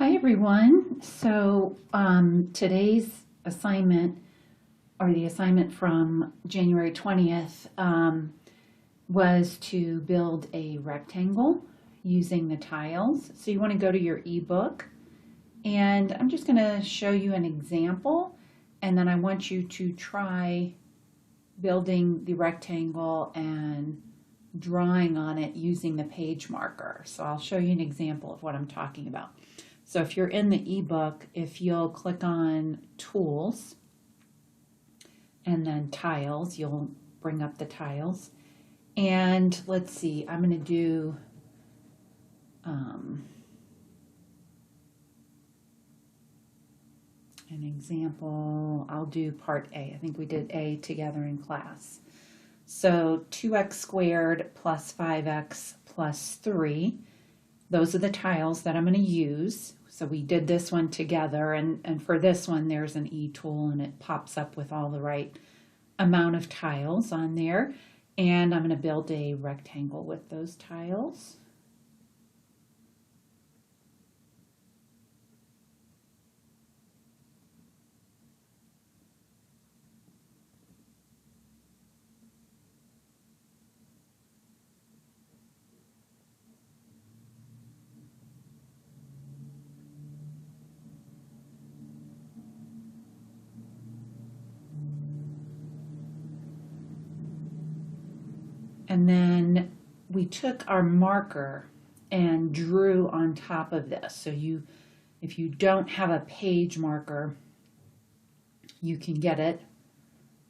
Hi everyone. Today's assignment, or the assignment from January 20th, was to build a rectangle using the tiles. So you want to go to your ebook, and I'm just going to show you an example, and then I want you to try building the rectangle and drawing on it using the page marker. So I'll show you an example of what I'm talking about. So if you're in the ebook, if you'll click on Tools and then Tiles, you'll bring up the tiles. And let's see, I'm going to do an example. I'll do part A. I think we did A together in class. So 2x squared plus 5x plus 3. Those are the tiles that I'm going to use. So we did this one together, and for this one there's an E tool and it pops up with all the right amount of tiles on there. And I'm going to build a rectangle with those tiles. And then we took our marker and drew on top of this. So if you don't have a page marker, you can get it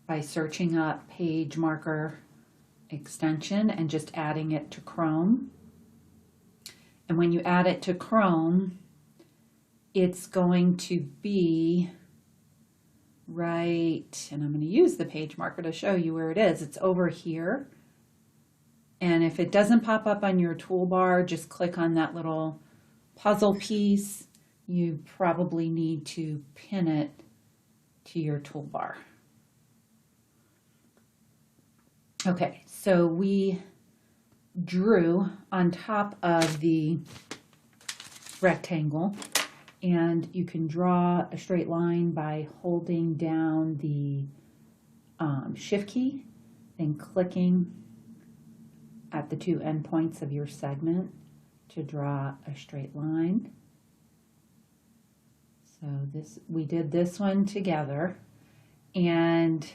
by searching up page marker extension and just adding it to Chrome. And when you add it to Chrome, it's going to be right, and I'm going to use the page marker to show you where it is. It's over here. And if it doesn't pop up on your toolbar, just click on that little puzzle piece. You probably need to pin it to your toolbar. Okay, so we drew on top of the rectangle, and you can draw a straight line by holding down the Shift key and clicking at the two endpoints of your segment to draw a straight line. So we did this one together, and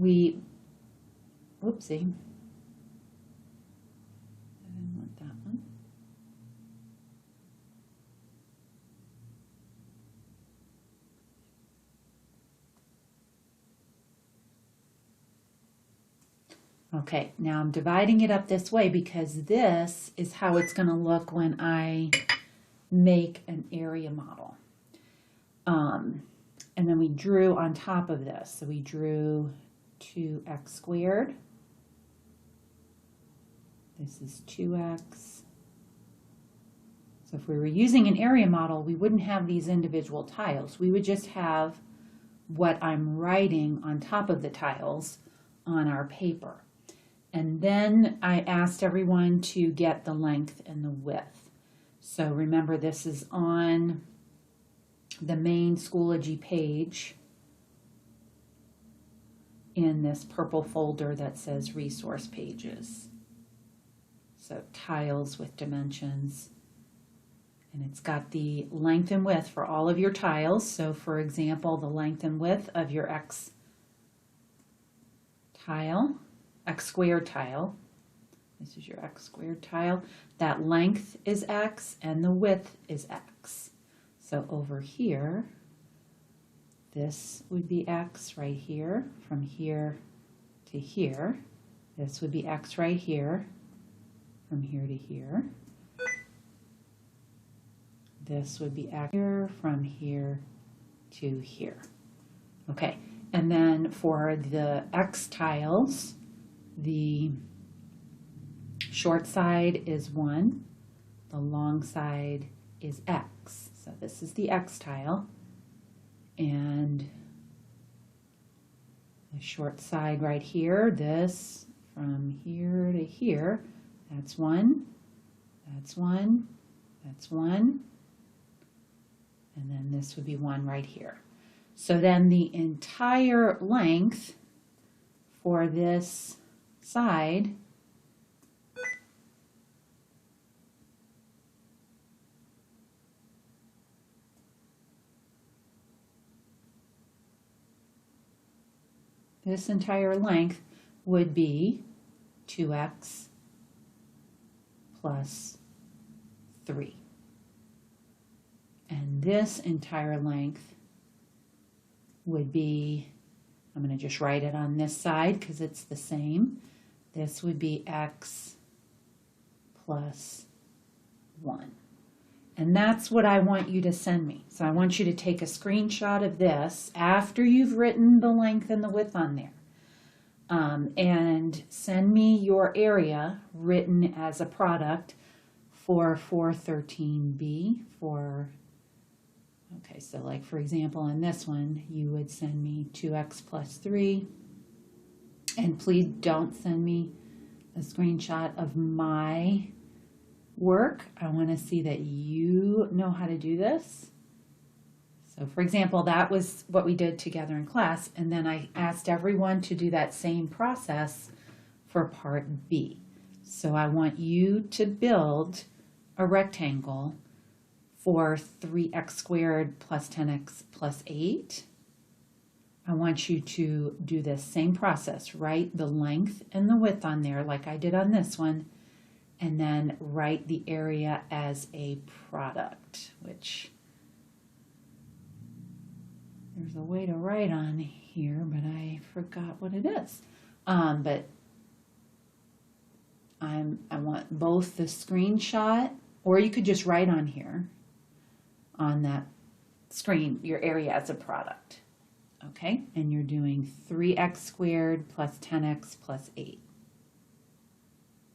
whoopsie, I didn't want that one. Okay, now I'm dividing it up this way because this is how it's going to look when I make an area model. And then we drew on top of this. So we drew 2x squared. This is 2x. So if we were using an area model, we wouldn't have these individual tiles. We would just have what I'm writing on top of the tiles on our paper. And then I asked everyone to get the length and the width. So remember, this is on the main Schoology page in this purple folder that says resource pages. So tiles with dimensions. And it's got the length and width for all of your tiles. So for example, the length and width of your X squared tile. This is your X squared tile. That length is X and the width is X. So over here, this would be X right here, from here to here. This would be X right here, from here to here. This would be X here, from here to here. Okay, and then for the X tiles, the short side is 1, the long side is X. So this is the X tile, and the short side right here, this from here to here, that's 1, that's 1, that's 1, And then this would be 1 right here. So then the entire length for this side would be 2x plus 3. And this entire length would be, I'm going to just write it on this side because it's the same. This would be x plus 1. And that's what I want you to send me. So I want you to take a screenshot of this after you've written the length and the width on there. And send me your area written as a product for 413B okay, so like for example in this one, you would send me 2x plus 3. And please don't send me a screenshot of my work. I want to see that you know how to do this. So for example, that was what we did together in class, and then I asked everyone to do that same process for part B. So I want you to build a rectangle for 3x squared plus 10x plus 8. I want you to do this same process, write the length and the width on there like I did on this one, and then write the area as a product, which there's a way to write on here, but I forgot what it is. But I want both the screenshot, or you could just write on here on that screen your area as a product. Okay, and you're doing 3x squared plus 10x plus 8.